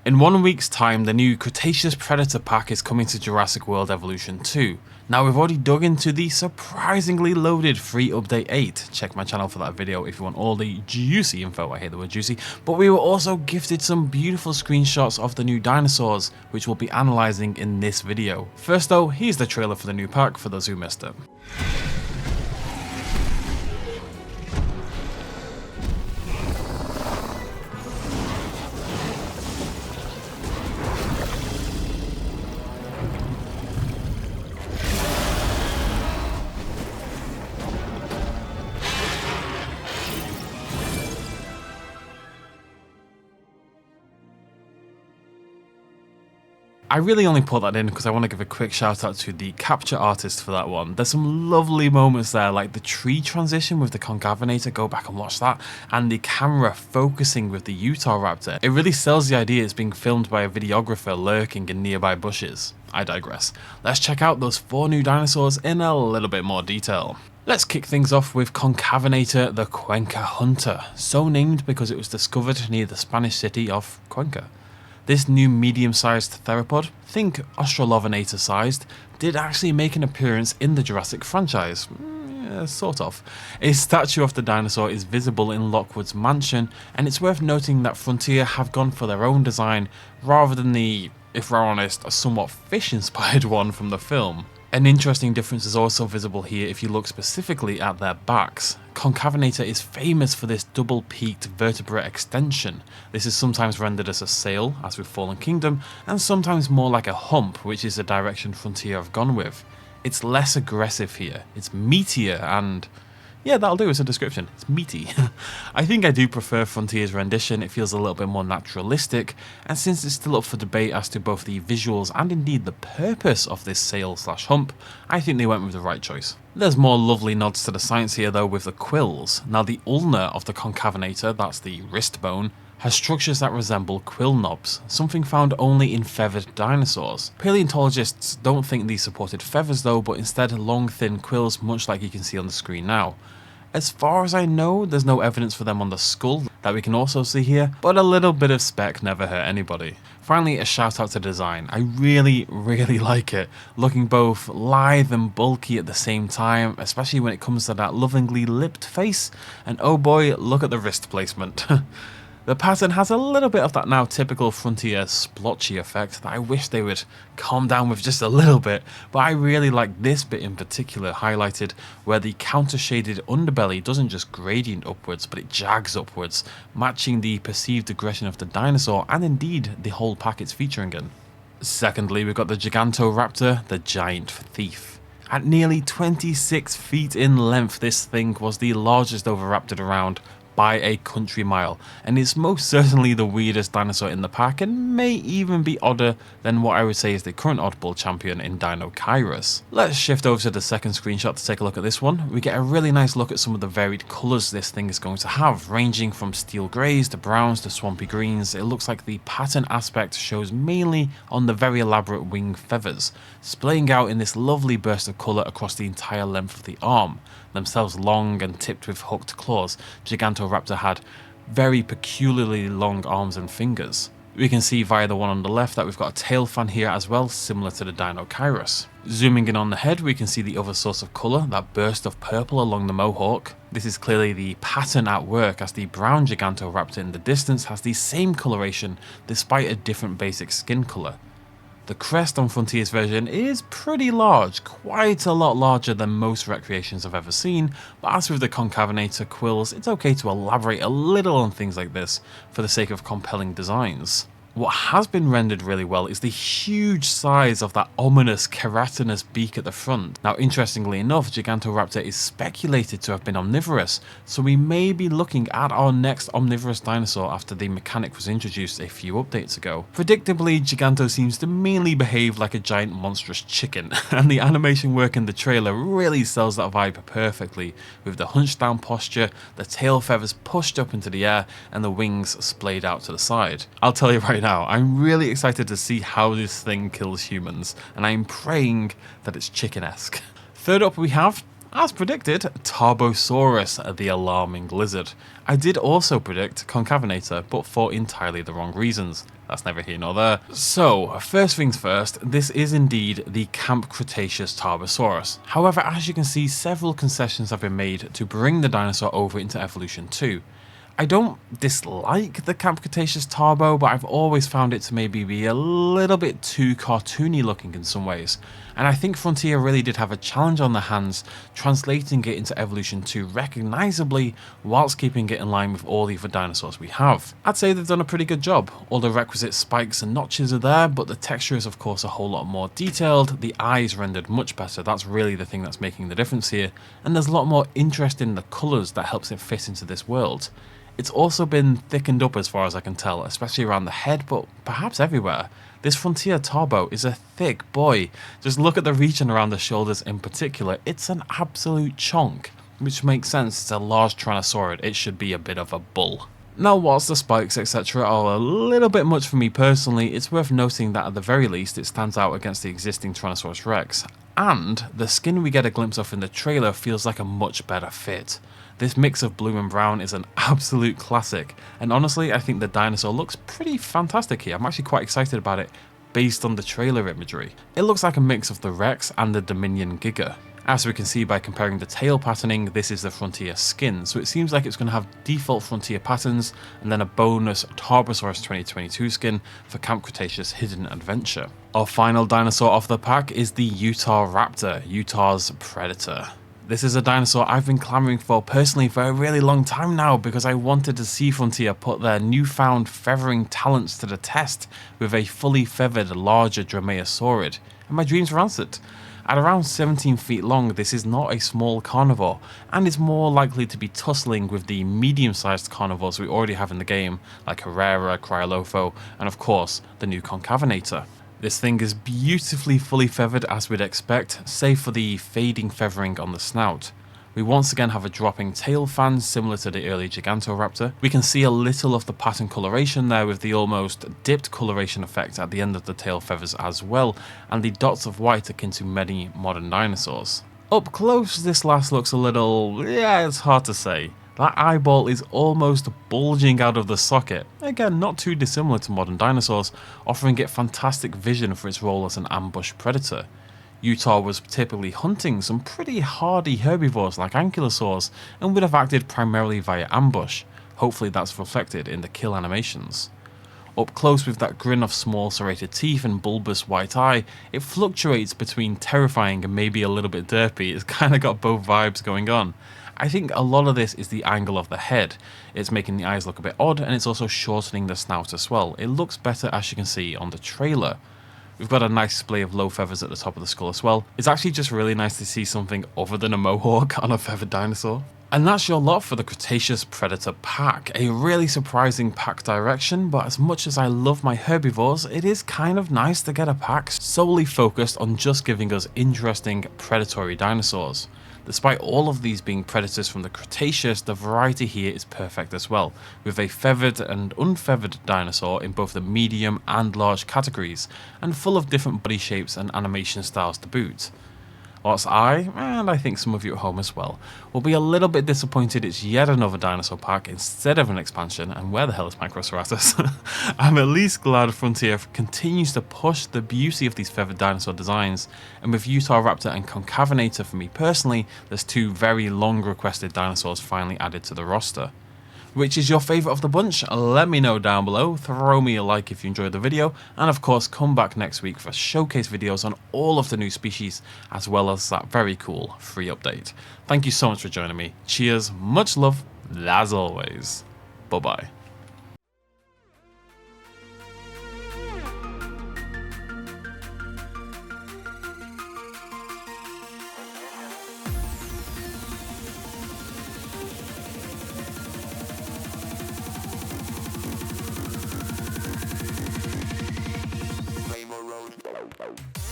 In 1 week's time, the new Cretaceous Predator Pack is coming to Jurassic World Evolution 2. Now we've already dug into the surprisingly loaded free update 8. Check my channel for that video if you want all the juicy info. I hate the word juicy. But we were also gifted some beautiful screenshots of the new dinosaurs, which we'll be analysing in this video. First though, here's the trailer for the new pack for those who missed it. I really only put that in because I want to give a quick shout out to the capture artist for that one. There's some lovely moments there, like the tree transition with the Concavenator, go back and watch that, and the camera focusing with the Utahraptor. It really sells the idea it's being filmed by a videographer lurking in nearby bushes. I digress. Let's check out those 4 new dinosaurs in a little bit more detail. Let's kick things off with Concavenator the Cuenca Hunter, so named because it was discovered near the Spanish city of Cuenca. This new medium-sized theropod, think Australorvinator sized, did actually make an appearance in the Jurassic franchise. Yeah, sort of. A statue of the dinosaur is visible in Lockwood's mansion, and it's worth noting that Frontier have gone for their own design rather than the, if we're honest, a somewhat fish-inspired one from the film. An interesting difference is also visible here if you look specifically at their backs. Concavenator is famous for this double-peaked vertebra extension. This is sometimes rendered as a sail, as with Fallen Kingdom, and sometimes more like a hump, which is the direction Frontier have gone with. It's less aggressive here, it's meatier and... yeah, that'll do as a description. It's meaty. I think I do prefer Frontier's rendition. It feels a little bit more naturalistic, and since it's still up for debate as to both the visuals and indeed the purpose of this sail/hump, I think they went with the right choice. There's more lovely nods to the science here though with the quills. Now the ulna of the Concavenator, that's the wrist bone, has structures that resemble quill knobs, something found only in feathered dinosaurs. Paleontologists don't think these supported feathers though, but instead long thin quills, much like you can see on the screen now. As far as I know, there's no evidence for them on the skull that we can also see here, but a little bit of spec never hurt anybody. Finally, a shout out to design. I really like it, looking both lithe and bulky at the same time, especially when it comes to that lovingly lipped face, and oh boy, look at the wrist placement. The pattern has a little bit of that now typical Frontier splotchy effect that I wish they would calm down with just a little bit, but I really like this bit in particular highlighted where the counter-shaded underbelly doesn't just gradient upwards but it jags upwards, matching the perceived aggression of the dinosaur and indeed the whole pack it's featuring in. Secondly, we've got the Gigantoraptor, the giant thief. At nearly 26 feet in length, this thing was the largest oviraptor around by a country mile, and is most certainly the weirdest dinosaur in the pack and may even be odder than what I would say is the current oddball champion in Dinosaurs. Let's shift over to the second screenshot to take a look at this one. We get a really nice look at some of the varied colours this thing is going to have, ranging from steel greys to browns to swampy greens. It looks like the pattern aspect shows mainly on the very elaborate wing feathers, splaying out in this lovely burst of colour across the entire length of the arm. Themselves long and tipped with hooked claws, Gigantoraptor had very peculiarly long arms and fingers. We can see via the one on the left that we've got a tail fan here as well, similar to the Dinosaurs. Zooming in on the head, we can see the other source of colour, that burst of purple along the mohawk. This is clearly the pattern at work, as the brown Gigantoraptor in the distance has the same coloration despite a different basic skin colour. The crest on Frontier's version is pretty large, quite a lot larger than most recreations I've ever seen, but as with the Concavenator quills, it's okay to elaborate a little on things like this for the sake of compelling designs. What has been rendered really well is the huge size of that ominous keratinous beak at the front. Now interestingly enough, Gigantoraptor is speculated to have been omnivorous, so we may be looking at our next omnivorous dinosaur after the mechanic was introduced a few updates ago. Predictably, Giganto seems to mainly behave like a giant monstrous chicken, and the animation work in the trailer really sells that vibe perfectly, with the hunched down posture, the tail feathers pushed up into the air, and the wings splayed out to the side. I'll tell you right now, I'm really excited to see how this thing kills humans, and I'm praying that it's chicken-esque. Third up we have As predicted, Tarbosaurus, the alarming lizard. I did also predict Concavenator, but for entirely the wrong reasons. That's neither here nor there. So, first things first, this is indeed the Camp Cretaceous Tarbosaurus. However, as you can see, several concessions have been made to bring the dinosaur over into Evolution 2. I don't dislike the Camp Cretaceous Tarbo, but I've always found it to maybe be a little bit too cartoony looking in some ways. And I think Frontier really did have a challenge on their hands, translating it into Evolution 2 recognisably, whilst keeping it in line with all the other dinosaurs we have. I'd say they've done a pretty good job. All the requisite spikes and notches are there, but the texture is of course a whole lot more detailed, the eyes rendered much better, that's really the thing that's making the difference here, and there's a lot more interest in the colours that helps it fit into this world. It's also been thickened up as far as I can tell, especially around the head, but perhaps everywhere. This Frontier Tarbo is a thick boy. Just look at the region around the shoulders in particular, it's an absolute chonk. Which makes sense, it's a large Tyrannosaurid, it should be a bit of a bull. Now whilst the spikes etc are a little bit much for me personally, it's worth noting that at the very least it stands out against the existing Tyrannosaurus Rex. And the skin we get a glimpse of in the trailer feels like a much better fit. This mix of blue and brown is an absolute classic, and honestly I think the dinosaur looks pretty fantastic here. I'm actually quite excited about it based on the trailer imagery. It looks like a mix of the Rex and the Dominion Giga. As we can see by comparing the tail patterning, this is the Frontier skin, so it seems like it's going to have default Frontier patterns and then a bonus Tarbosaurus 2022 skin for Camp Cretaceous Hidden Adventure. Our final dinosaur off the pack is the Utahraptor, Utah's Predator. This is a dinosaur I've been clamouring for personally for a really long time now because I wanted to see Frontier put their newfound feathering talents to the test with a fully feathered larger Dromaeosaurid, and my dreams were answered. At around 17 feet long, this is not a small carnivore, and is more likely to be tussling with the medium-sized carnivores we already have in the game, like Herrera, Cryolopho, and of course, the new Concavenator. This thing is beautifully fully feathered as we'd expect, save for the fading feathering on the snout. We once again have a dropping tail fan similar to the early Gigantoraptor. We can see a little of the pattern coloration there with the almost dipped coloration effect at the end of the tail feathers as well, and the dots of white akin to many modern dinosaurs. Up close this last looks a little, yeah, it's hard to say. That eyeball is almost bulging out of the socket, again not too dissimilar to modern dinosaurs, offering it fantastic vision for its role as an ambush predator. Utah was typically hunting some pretty hardy herbivores like ankylosaurs and would have acted primarily via ambush. Hopefully that's reflected in the kill animations. Up close with that grin of small serrated teeth and bulbous white eye, it fluctuates between terrifying and maybe a little bit derpy. It's kind of got both vibes going on. I think a lot of this is the angle of the head. It's making the eyes look a bit odd, and it's also shortening the snout as well. It looks better as you can see on the trailer. We've got a nice display of low feathers at the top of the skull as well. It's actually just really nice to see something other than a mohawk on a feathered dinosaur. And that's your lot for the Cretaceous Predator Pack. A really surprising pack direction, but as much as I love my herbivores, it is kind of nice to get a pack solely focused on just giving us interesting predatory dinosaurs. Despite all of these being predators from the Cretaceous, the variety here is perfect as well, with a feathered and unfeathered dinosaur in both the medium and large categories, and full of different body shapes and animation styles to boot. Whilst I, and I think some of you at home as well, will be a little bit disappointed it's yet another dinosaur pack instead of an expansion, and where the hell is Microceratus? I'm at least glad Frontier continues to push the beauty of these feathered dinosaur designs, and with Utahraptor and Concavenator for me personally, there's two very long requested dinosaurs finally added to the roster. Which is your favourite of the bunch? Let me know down below, throw me a like if you enjoyed the video, and of course come back next week for showcase videos on all of the new species, as well as that very cool free update. Thank you so much for joining me, cheers, much love, as always, bye bye. Road.